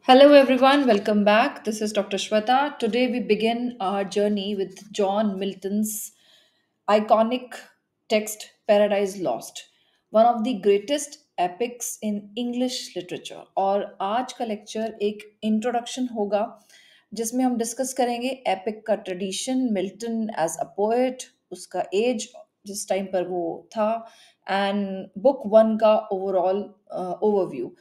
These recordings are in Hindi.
Hello, everyone. Welcome back. This is Dr. Shweta. Today, we begin our journey with John Milton's iconic text, Paradise Lost, one of the greatest epics in English literature. और आज का लेक्चर एक इंट्रोडक्शन होगा जिसमें हम डिस्कस करेंगे एपिक का tradition, Milton as a poet, उसका एज जिस टाइम पर वो था, एंड बुक वन का ओवरऑल ओवरव्यू।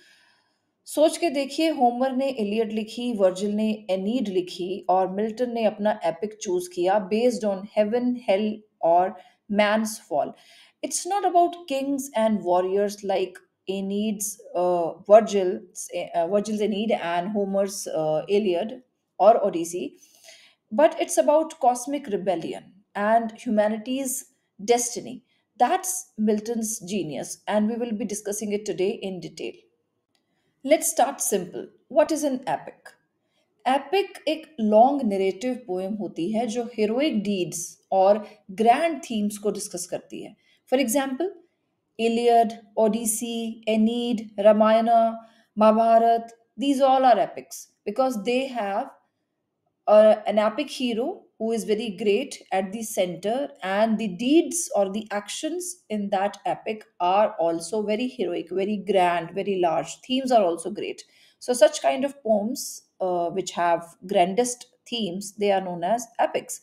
सोच के देखिए, होमर ने इलियड लिखी, वर्जिल ने एनीड लिखी और मिल्टन ने अपना एपिक चूज किया बेस्ड ऑन हेवन, हेल और man's fall. It's not about kings and warriors like Aeneid's Virgil's Aeneid and Homer's Iliad or Odyssey, but it's about cosmic rebellion and humanity's destiny. That's Milton's genius, and we will be discussing it today in detail. Let's start simple. What is an epic? Epic एक लॉन्ग नरेटिव पोएम होती है जो हीरोइक डीड्स और ग्रैंड थीम्स को डिस्कस करती है। For example, Iliad, Odyssey, Aeneid, Ramayana, Mahabharata, these all are epics because they have an epic hero who is very great at the center, and the deeds or the actions in that epic are also very heroic, very grand, very large. Themes are also great. So, such kind of poems which have grandest themes, they are known as epics.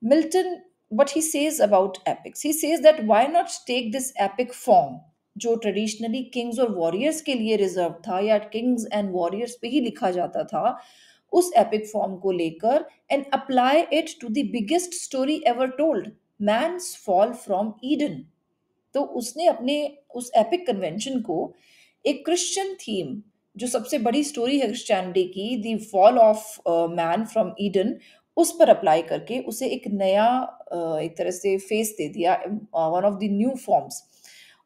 Milton, what he says about epics, he says that why not take this epic form जो ट्रेडिशनली किंग्स और वॉरियर्स के लिए रिजर्व था या किंग्स एंड वॉरियर्स पे ही लिखा जाता था, उस एपिक फॉर्म को लेकर and apply it to the biggest story ever told, man's fall from Eden. तो उसने अपने उस एपिक कन्वेंशन को एक क्रिश्चियन थीम, जो सबसे बड़ी स्टोरी है क्रिश्चियनिटी की, the fall of man from Eden, उस पर अप्लाई करके उसे एक नया एक तरह से फेस दे दिया, one of the new forms.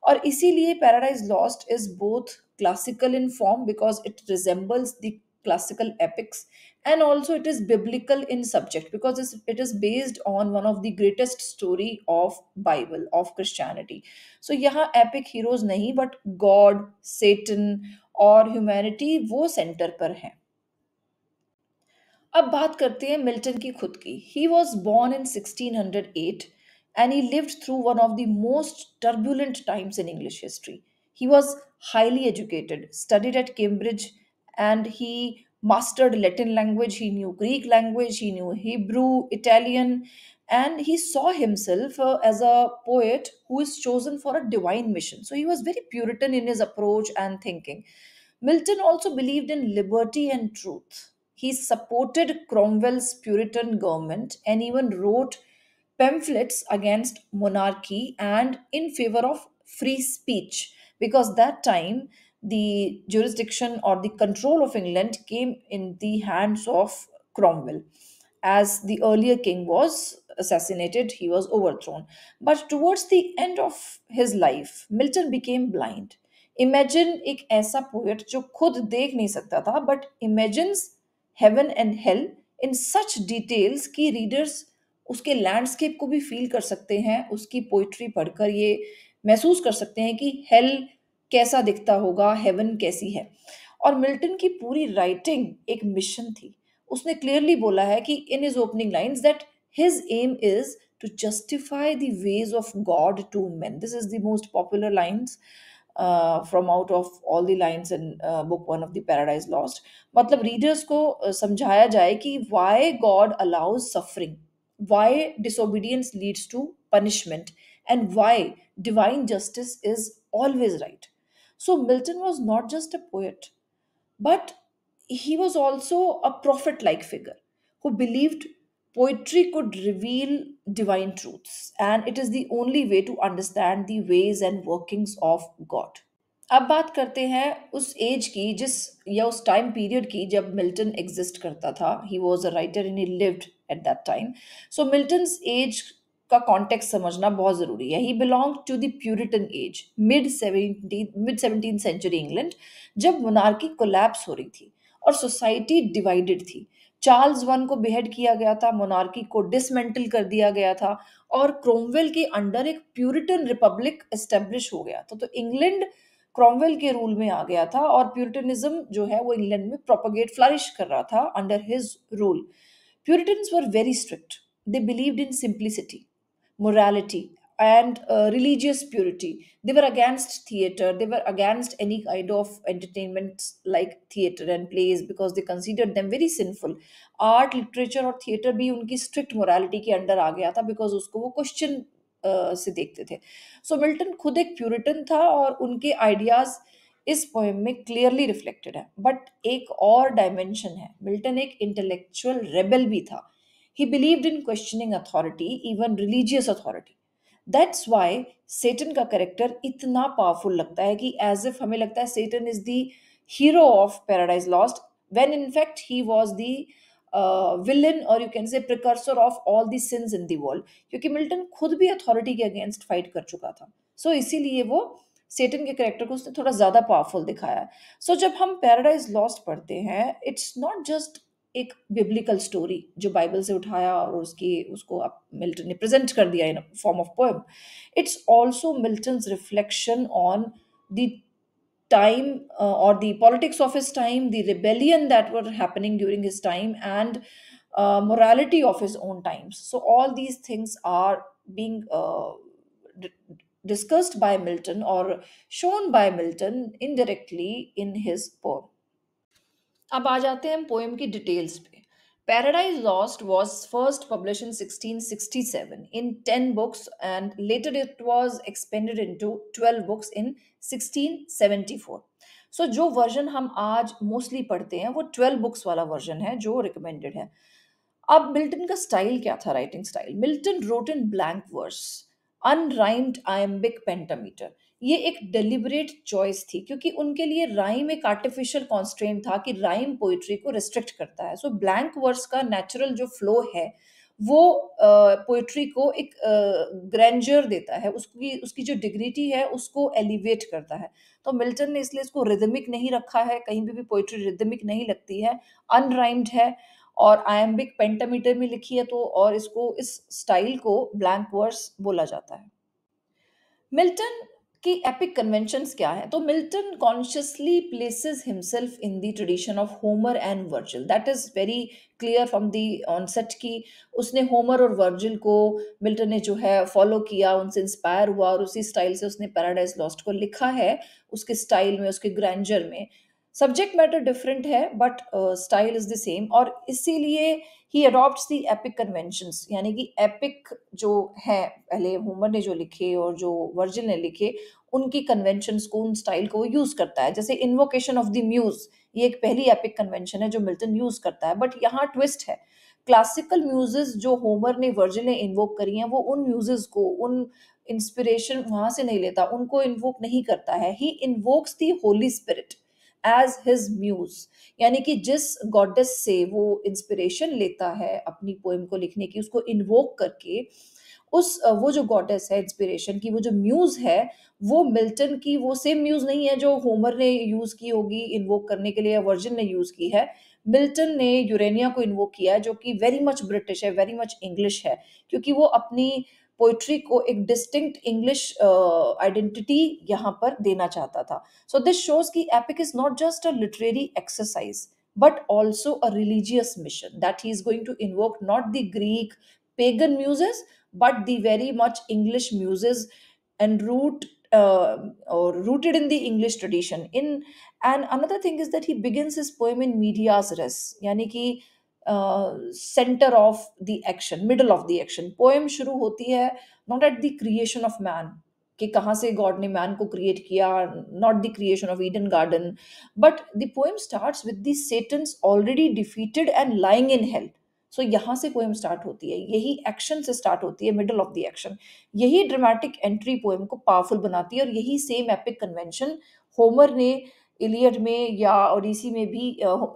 और इसीलिए paradise lost is both classical in form because it resembles the classical epics, and also it is biblical in subject because it is based on one of the greatest story of bible of christianity. So यहाँ epic heroes नहीं but god, satan और humanity वो center पर हैं। अब बात करते हैं मिल्टन की खुद की। He was born in 1608 and he lived through one of the most turbulent times in English history. He was highly educated, studied at Cambridge, and he mastered Latin language, he knew Greek language, he knew Hebrew, Italian, and he saw himself as a poet who is chosen for a divine mission. So he was very Puritan in his approach and thinking. Milton also believed in liberty and truth. He supported Cromwell's Puritan government and even wrote pamphlets against monarchy and in favor of free speech, because that time the jurisdiction or the control of England came in the hands of Cromwell. As the earlier king was assassinated, he was overthrown. But towards the end of his life, Milton became blind. Imagine एक ऐसा पोएट जो खुद देख नहीं सकता था but imagines heaven and hell in such details कि रीडर्स उसके लैंडस्केप को भी फील कर सकते हैं, उसकी पोइट्री पढ़कर ये महसूस कर सकते हैं कि हेल कैसा दिखता होगा, हेवन कैसी है। और मिल्टन की पूरी राइटिंग एक मिशन थी। उसने क्लियरली बोला है कि in his opening lines that his aim is to justify the ways of God to men. This is the most popular lines from out of all the lines in book one of the Paradise Lost. मतलब रीडर्स को समझाया जाए कि why God allows suffering, why disobedience leads to punishment, and why divine justice is always right. So Milton was not just a poet, but he was also a prophet like figure who believed poetry could reveal divine truths, and it is the only way to understand the ways and workings of God. अब बात करते हैं उस एज की जिस या उस टाइम पीरियड की जब मिल्टन एग्जिस्ट करता था। He was a writer and he lived at that time. So Milton's age का कॉन्टेक्स्ट समझना बहुत ज़रूरी है। He belong to the Puritan age, mid 17th century England, जब मोनार्की कोलैप्स हो रही थी और सोसाइटी डिवाइडेड थी। चार्ल्स वन को बेहेड किया गया था, मोनार्की को डिसमेंटल कर दिया गया था और क्रोमवेल के अंडर एक प्यूरिटन रिपब्लिक एस्टेब्लिश हो गया था। तो इंग्लैंड क्रॉमवेल के रूल में आ गया था और प्यूरिटनिज्म जो है वो इंग्लैंड में प्रोपगेट फ्लरिश कर रहा था under his rule. Puritans were very strict. They believed in simplicity, morality, and religious purity. They were against theater. They were against any kind of entertainment like theater and plays because they considered them very sinful. Art, literature और theater भी उनकी strict morality के अंडर आ गया था because उसको वो क्वेश्चन से देखते थे. सो मिल्टन खुद एक प्यूरिटन था और उनके आइडियाज इस पोएम में क्लियरली रिफ्लेक्टेड है. बट एक और डायमेंशन है, मिल्टन एक इंटेलेक्चुअल रेबल भी था. He believed in questioning authority, even religious authority. That's why Satan का कैरेक्टर इतना पावरफुल लगता है कि एज इफ हमें लगता है Satan is the hero of Paradise Lost, when in fact he was the villain और you can say precursor of all the sins in the world, क्योंकि मिल्टन खुद भी अथॉरिटी के अगेंस्ट फाइट कर चुका था. सो इसीलिए वो सेटन के कैरेक्टर को उसने थोड़ा ज्यादा पावरफुल दिखाया है. सो जब हम पैराडाइज लॉस्ट पढ़ते हैं, इट्स नॉट जस्ट एक बिब्लिकल स्टोरी जो बाइबल से उठाया और उसकी उसको अब मिल्टन ने प्रेजेंट कर दिया in form of poem. It's also Milton's reflection on the time or the politics of his time, the rebellion that were happening during his time, and morality of his own times. So all these things are being d- discussed by Milton or shown by Milton indirectly in his poem. अब आ जाते हैं पोएम की डिटेल्स पे. Paradise lost was first published in 1667 in 10 books and later it was expanded into 12 books in 1674. सो जो वर्जन हम आज मोस्टली पढ़ते हैं वो 12 बुक्स वाला वर्जन है जो रिकमेंडेड है. अब मिल्टन का स्टाइल क्या था, writing style? Milton wrote in blank verse, unrhymed iambic pentameter. ये एक डेलिबरेट चॉइस थी क्योंकि उनके लिए राइम एक आर्टिफिशियल कॉन्स्ट्रेंट था कि राइम पोइट्री को रिस्ट्रिक्ट करता है. सो ब्लैंक वर्स का नेचुरल जो फ्लो है वो पोइट्री को एक ग्रैंडर देता है, उसकी उसकी जो डिग्निटी है उसको एलिवेट करता है. तो मिल्टन ने इसलिए इसको रिदमिक नहीं रखा है, कहीं भी पोइट्री रिदमिक नहीं लगती है, अनराइम्ड है और आयम्बिक पेंटामीटर में लिखी है. तो और इसको इस स्टाइल को ब्लैंक वर्स बोला जाता है. मिल्टन की एपिक कन्वेंशंस क्या है? तो Milton consciously places himself in the tradition of Homer and Virgil. That is very clear from the onset की उसने होमर और वर्जिल को मिल्टन ने जो है फॉलो किया, उनसे इंस्पायर हुआ और उसी स्टाइल से उसने पैराडाइज लॉस्ट को लिखा है, उसके स्टाइल में, उसके ग्रैंडर में. सब्जेक्ट मैटर डिफरेंट है but style is the same और इसीलिए ही अडॉप्ट्स द एपिक कन्वेंशंस. यानी कि एपिक जो है, पहले होमर ने जो लिखे और जो वर्जिल ने लिखे, उनकी कन्वेंशंस को, उन स्टाइल को वो यूज करता है. जैसे इन्वोकेशन ऑफ द म्यूज, ये एक पहली एपिक कन्वेंशन है जो मिल्टन यूज करता है. बट यहाँ ट्विस्ट है, क्लासिकल म्यूजेस जो होमर ने, वर्जिल ने इन्वोक करी हैं, वो उन म्यूजेस को, उन इंस्पिरेशन वहां से नहीं लेता, उनको इन्वोक नहीं करता है. He invokes the Holy Spirit as his muse. यानी कि जिस गॉडेस से वो इंस्पिरेशन लेता है अपनी पोएम को लिखने की, उसको इन्वोक करके उस वो जो गॉडेस है इंस्पिरेशन की, वो जो म्यूज है, वो मिल्टन की वो सेम म्यूज नहीं है जो होमर ने यूज की होगी इन्वोक करने के लिए या वर्जिन ने यूज की है. मिल्टन ने यूरेनिया को इन्वोक किया है जो कि वेरी मच ब्रिटिश है, वेरी मच इंग्लिश है, क्योंकि वो अपनी पोइट्री को एक डिस्टिंक्ट इंग्लिश आइडेंटिटी यहाँ पर देना चाहता था. So this shows कि epic is not just a literary exercise, but also a religious mission that he is going to invoke not the Greek pagan muses, but the very much English muses and or rooted in the English tradition. And another thing is that he begins his poem in medias res, यानी कि centre of the action, middle of the action. Poem शुरू होती है not at the creation of man, कि कहाँ से गॉड ने मैन को क्रिएट किया, not the creation of Eden garden, but the poem starts with the Satan's already defeated and lying in hell. So यहाँ से पोएम स्टार्ट होती है, यही एक्शन से स्टार्ट होती है, मिडल ऑफ द एक्शन. यही ड्रामेटिक एंट्री पोएम को पावरफुल बनाती है और यही सेम एपिक कन्वेंशन होमर ने इलियड में या ओडिसी में भी,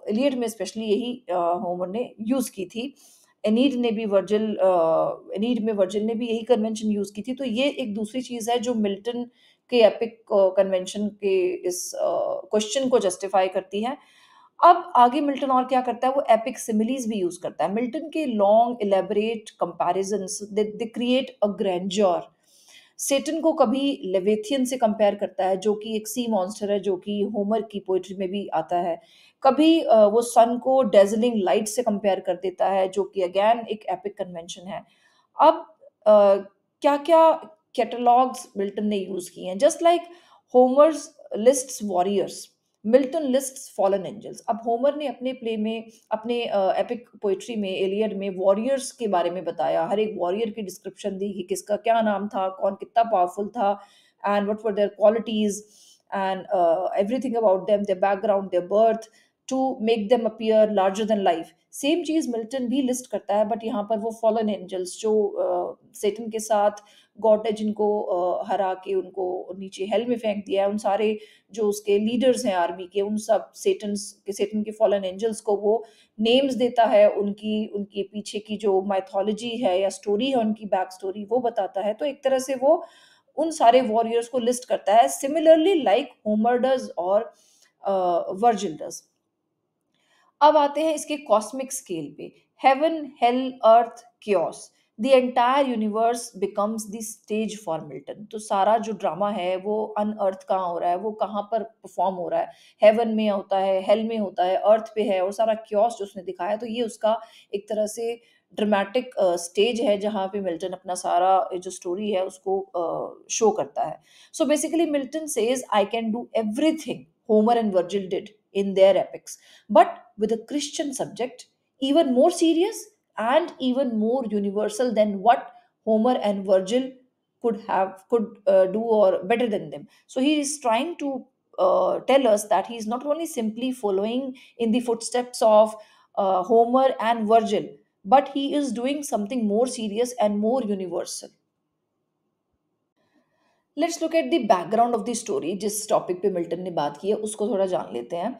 इलियड में स्पेशली यही होमर ने यूज़ की थी. एनीड में वर्जिल ने भी यही कन्वेंशन यूज़ की थी. तो ये एक दूसरी चीज़ है जो मिल्टन के एपिक कन्वेंशन के इस क्वेश्चन को जस्टिफाई करती है. अब आगे मिल्टन और क्या करता है, वो एपिक सिमिलीज भी यूज करता है. मिल्टन के long elaborate comparisons they create a grander. Satan को कभी लेविथियन से कंपेयर करता है, जो कि एक सी मॉन्स्टर है, जो कि होमर की पोइट्री में भी आता है। कभी वो सन को डेजलिंग लाइट से कंपेयर कर देता है, जो कि अगेन एक एपिक कन्वेंशन है। अब क्या क्या कैटलॉग्स मिल्टन ने यूज किए हैं, just like Homer's lists warriors, Milton lists fallen angels. अब होमर ने अपने प्ले में, अपने एपिक पोइट्री में, एलियड में वॉरियर्स के बारे में बताया, हर एक वॉरियर की डिस्क्रिप्शन दी कि किसका क्या नाम था, कौन कितना पावरफुल था, and what were their qualities, and everything about them, their background, their birth, to make them appear larger than life. Same चीज मिल्टन भी लिस्ट करता है, बट यहाँ पर वो फॉलन एंजल्स जो सेटन के साथ गॉड ने जिनको हरा के उनको नीचे हेल में फेंक दिया है, उन सारे जो उसके लीडर्स हैं आर्मी के, उन सब सेटन के फॉलन एंजल्स को वो नेम्स देता है, उनकी उनके पीछे की जो माइथोलॉजी है या स्टोरी है, उनकी बैक स्टोरी वो बताता है। तो एक तरह से वो उन सारे वॉरियर्स को लिस्ट करता है, सिमिलरली लाइक होमर डज और वर्जिल डज। अब आते हैं इसके कॉस्मिक स्केल पे। Heaven, hell, earth, chaos, the entire universe becomes the stage for Milton. तो सारा जो ड्रामा है वो अनअर्थ कहाँ हो रहा है, वो कहाँ पर परफॉर्म हो रहा है, हेवन में होता है, हेल में होता है, अर्थ पे है, और सारा क्योस जो उसने दिखाया, तो ये उसका एक तरह से ड्रामेटिक स्टेज है जहाँ पे मिल्टन अपना सारा जो स्टोरी है उसको शो करता है। So basically Milton says I can do everything Homer and Virgil did in their epics, but with a Christian subject, even more serious and even more universal than what Homer and Virgil could do or better than them. So he is trying to tell us that he is not only simply following in the footsteps of Homer and Virgil, but he is doing something more serious and more universal. Let's look at the background of the story. जिस टॉपिक पे मिल्टन ने बात की है उसको थोड़ा जान लेते हैं।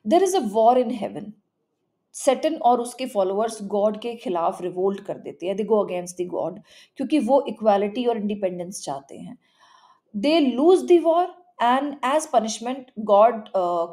There is a war in heaven. Satan और उसके फॉलोअर्स गॉड के खिलाफ रिवोल्ट कर देते हैं, दे गो अगेंस्ट द गॉड, क्योंकि वो इक्वालिटी और इंडिपेंडेंस चाहते हैं। They lose the war, and as punishment, God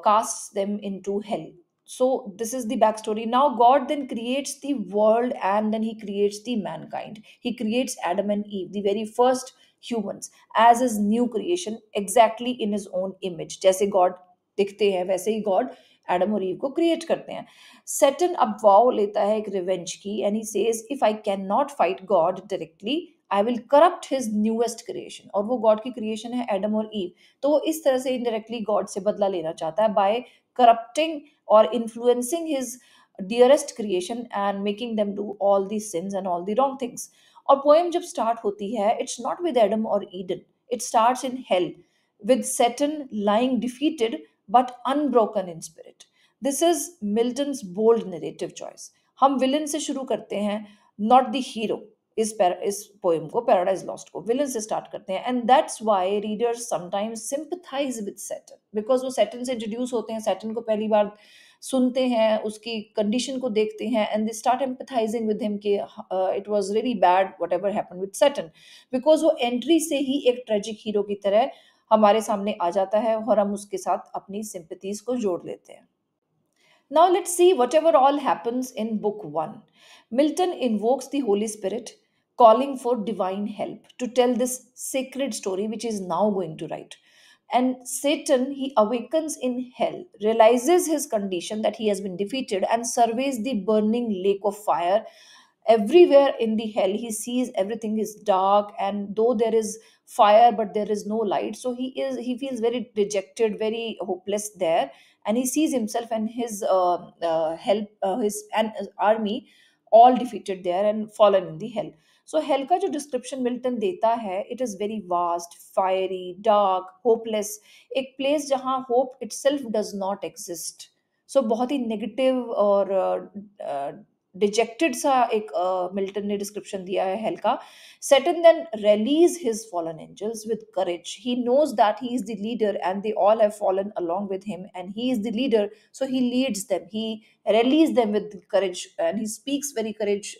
casts them into hell. So, this is the backstory. Now, God then creates the world and then He creates the mankind. He creates Adam and Eve, the very first humans, as His new creation, exactly in His own image. जैसे God दिखते हैं वैसे ही गॉड एडम और ईव को क्रिएट करते हैं। सेटन अब वाव लेता है एक रिवेंज की, and he says if I can not fight God directly, I will corrupt his newest creation. और वो गॉड की क्रिएशन है एडम और ईव, तो वो इस तरह से इनडायरेक्टली गॉड से बदला लेना चाहता है बाय करप्टिंग और influencing his dearest creation and making them do all the since and all the wrong things. और पोएम जब स्टार्ट होती है, इट्स नॉट विद एडम और Eden, it starts in hell with Saturn lying defeated but unbroken in spirit. This is Milton's bold narrative choice. हम विलन से शुरू करते हैं, नॉट द हीरो। इस पोएम को, पैराडाइज लॉस्ट को, विलन से स्टार्ट करते हैं, and that's why readers sometimes sympathise with Saturn, because वो सैटर्न से इंट्रोड्यूस होते हैं, सैटर्न को पहली बार सुनते हैं, उसकी कंडीशन को देखते हैं, and they start empathising with him कि it was really bad whatever happened with Saturn, because वो एंट्री से ही एक ट्रेजिक हीरो की तरह हमारे सामने आ जाता है और हम उसके साथ अपनी सिंपैथीज को जोड़ लेते हैं। Now let's see whatever all happens in book 1. Milton invokes the Holy Spirit, calling for divine help to tell this sacred story which he is now going to write. And Satan, he awakens in hell, realizes his condition that he has been defeated, and surveys the burning lake of fire. Everywhere in the hell, he sees everything is dark, and though there is fire, but there is no light. So he feels very dejected, very hopeless there, and he sees himself and his help his and his army all defeated there and fallen in the hell. So hell का जो description मिल्टन देता है, it is very vast, fiery, dark, hopeless, एक place जहाँ hope itself does not exist. So बहुत ही negative और डिजेक्टेड सा एक मिल्टन ने डिस्क्रिप्शन दिया है हेल का। Saturn then rallies his fallen angels with courage. He knows that he is the leader and they all have fallen along with him, and he is the leader, so he leads them. He rallies them with courage and he speaks very courage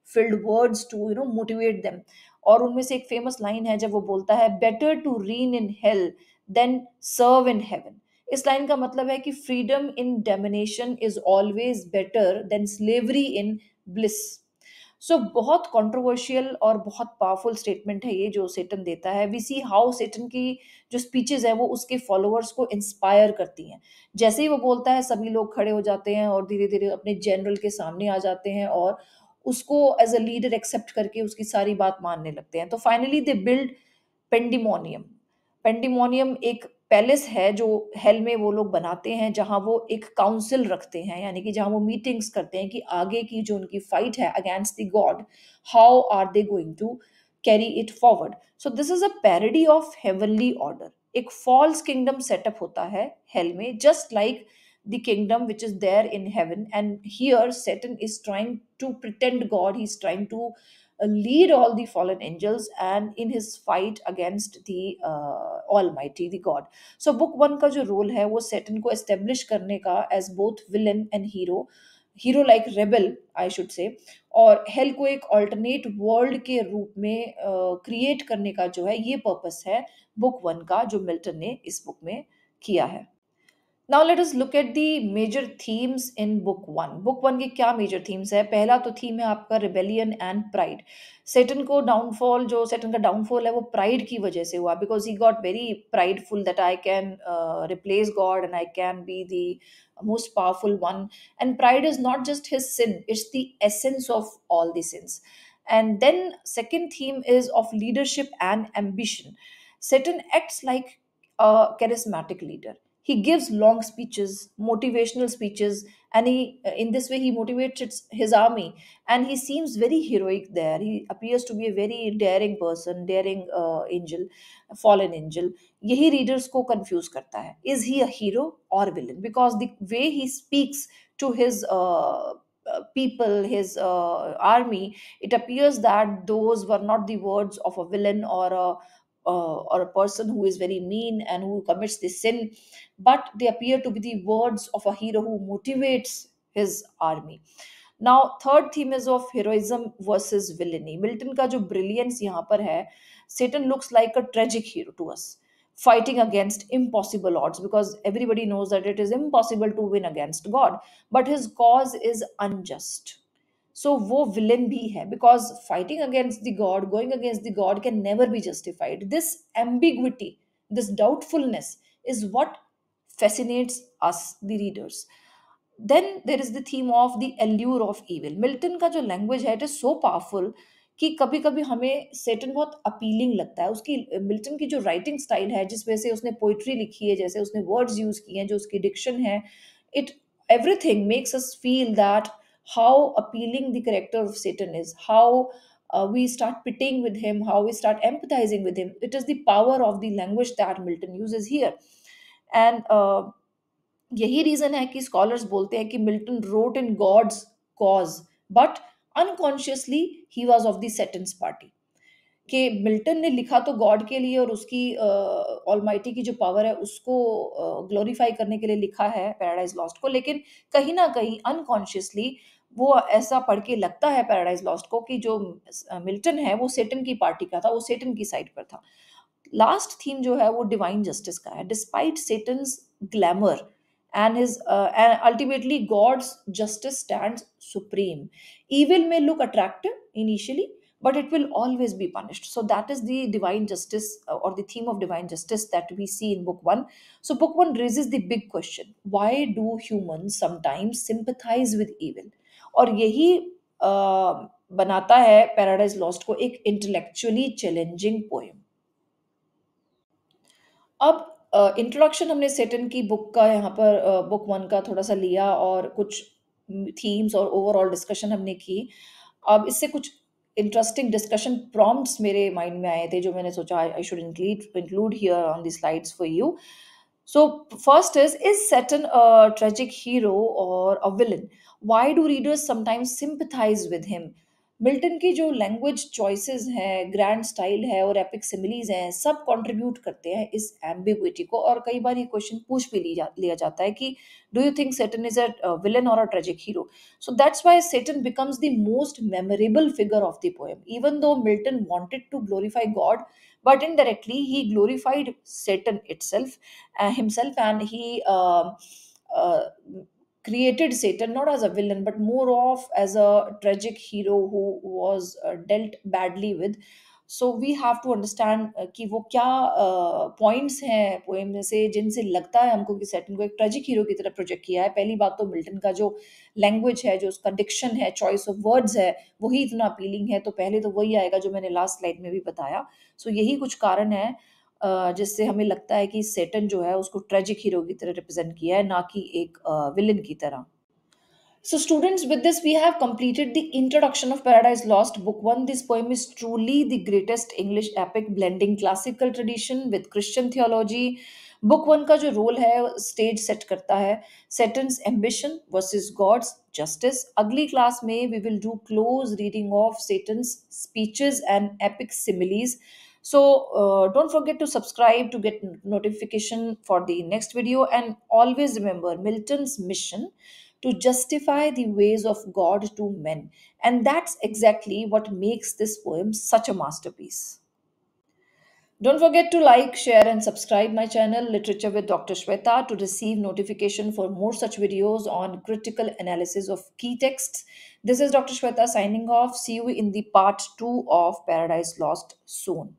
filled words to motivate them. और उनमें से एक फेमस लाइन है जब वो बोलता है, better to reign in hell than serve in heaven. इस लाइन का मतलब है कि freedom in domination is always better than slavery in bliss. So बहुत कंट्रोवर्शियल और बहुत पावरफुल स्टेटमेंट है ये जो सेटन देता है. वी सी हाउ सेटन की जो स्पीचेस है वो उसके फॉलोअर्स को इंस्पायर करती हैं. जैसे ही वो बोलता है सभी लोग खड़े हो जाते हैं और धीरे धीरे अपने जनरल के सामने आ जाते हैं और उसको एज अ लीडर एक्सेप्ट करके उसकी सारी बात मानने लगते हैं. तो finally they build pandemonium. Pandemonium एक पैलेस है जो हेल में वो लोग बनाते हैं, जहां वो एक काउंसिल रखते हैं, यानी कि जहां वो मीटिंग्स करते हैं कि आगे की जो उनकी फाइट है against the God, how are they going to carry it forward. So this is a parody of heavenly order. एक फॉल्स किंगडम सेटअप होता है हेल में, just like the kingdom which is there in heaven, and here Satan is trying to pretend god. He's trying to lead all the fallen angels and in his fight against the almighty, the god. So book 1 का जो रोल है वो सेटन को एस्टेब्लिश करने का as both villain and hero, hero like rebel I should say, और हेल को एक ऑल्टरनेट वर्ल्ड के रूप में क्रिएट करने का जो है ये पर्पस है बुक 1 का, जो मिल्टन ने इस बुक में किया है. Now let us look at the major themes in book 1. Book 1 के क्या मेजर थीम्स है? पहला तो थीम है आपका रिबेलियन एंड प्राइड. सेटन का डाउनफॉल है वो प्राइड की वजह से हुआ, because he got very prideful that I can replace God and I can be the most powerful one. And pride is not just his sin, it's the essence of all the sins. And then second theme is of leadership and ambition. Satan acts like a charismatic leader. He gives long speeches, motivational speeches, and he in this way he motivates his army, and he seems very heroic there. He appears to be a very daring person, daring angel, fallen angel. यही readers को confuse करता है. Is he a hero or villain? Because the way he speaks to his people, his army, it appears that those were not the words of a villain or a person who is very mean and who commits this sin, but they appear to be the words of a hero who motivates his army. Now third theme is of heroism versus villainy. Milton का जो brilliance यहाँ पर है, Satan looks like a tragic hero to us, fighting against impossible odds, because everybody knows that it is impossible to win against God, but his cause is unjust. So वो villain भी है, because fighting against the god, going against the god can never be justified. This ambiguity, this doubtfulness is what fascinates us the readers. Then there is the theme of the allure of evil. Milton का जो लैंग्वेज है इट इज सो पावरफुल कि कभी कभी हमें सेटन बहुत अपीलिंग लगता है. उसकी मिल्टन की जो राइटिंग स्टाइल है, जिस वजह से उसने पोइट्री लिखी है, जैसे उसने वर्ड्स यूज किए हैं, जो उसकी डिक्शन है, it everything makes us feel that how appealing the character of Satan is, how we start pitying with him, how we start empathizing with him. It is the power of the language that Milton uses here. And यही रीजन है कि स्कॉलर्स बोलते हैं कि Milton wrote in God's cause, but unconsciously he was of the Satan's party. कि मिल्टन ने लिखा तो गॉड के लिए और उसकी ऑलमाइटी की जो पावर है उसको ग्लोरीफाई करने के लिए लिखा है पैराडाइज लॉस्ट को, लेकिन कहीं ना कहीं अनकॉन्शियसली वो ऐसा पढ़ के लगता है पैराडाइज लॉस्ट को कि जो मिल्टन है वो सेटन की पार्टी का था, वो सेटन की साइड पर था. लास्ट थीम जो है वो डिवाइन जस्टिस का है. Despite Satan's glamour and ultimately God's justice stands supreme. Evil may look attractive initially, but it will always be punished. So that is the divine justice, or the theme of divine justice that we see in book 1. So book 1 raises the big question: why do humans sometimes sympathize with evil? और यही बनाता है पैराडाइज लॉस्ट को एक इंटेलेक्चुअली चैलेंजिंग पोएम. अब इंट्रोडक्शन हमने सेटन की बुक का यहाँ पर बुक 1 का थोड़ा सा लिया और कुछ थीम्स और ओवरऑल डिस्कशन हमने की. अब इससे कुछ इंटरेस्टिंग डिस्कशन प्रॉम्प्ट्स मेरे माइंड में आए थे जो मैंने सोचा I should include here on the slides for you. So first is Saturn a tragic hero or a villain? Why do readers sometimes sympathize with him? Milton की जो लैंग्वेज चॉइसेस हैं, ग्रैंड स्टाइल है और एपिक सिमिलीज हैं, सब कंट्रीब्यूट करते हैं इस एम्बिग्विटी को. और कई बार ये क्वेश्चन पूछ भी लिया जाता है कि do you think Satan is a villain और a tragic hero? So that's why Satan becomes the most memorable figure of the poem. Even though Milton wanted to glorify God, but indirectly he glorified Satan himself, and he uh, created Satan not as a villain, but more of as a tragic hero who was dealt badly with. So we have to understand कि वो क्या पॉइंट्स हैं पोएम में से जिनसे लगता है हमको कि सैटन को एक ट्रेजिक हीरो की तरह प्रोजेक्ट किया है। पहली बात तो मिल्टन का जो लैंग्वेज है, जो उसका डिक्शन है, चॉइस ऑफ वर्ड्स है, वही इतना अपीलिंग है, तो पहले तो वही आएगा जो मैंने लास्ट स्लाइड में भी बताया। सो यही कुछ कारण है जिससे हमें लगता है कि सैटन जो है उसको ट्रेजिक हीरो की तरह रिप्रेजेंट किया है, ना कि एक विलन की तरह। So, students, with this, we have completed the introduction of Paradise Lost, Book 1. This poem is truly the greatest English epic, blending classical tradition with Christian theology. Book one का जो रोल है स्टेज सेट करता है Satan's ambition versus God's justice. अगली क्लास में we will do close reading of Satan's speeches and epic similes. So don't forget to subscribe to get notification for the next video, and always remember Milton's mission to justify the ways of God to men. And that's exactly what makes this poem such a masterpiece. Don't forget to like, share, and subscribe my channel Literature with Dr. Shweta to receive notification for more such videos on critical analysis of key texts. This is Dr. Shweta signing off. See you in the part 2 of Paradise Lost soon.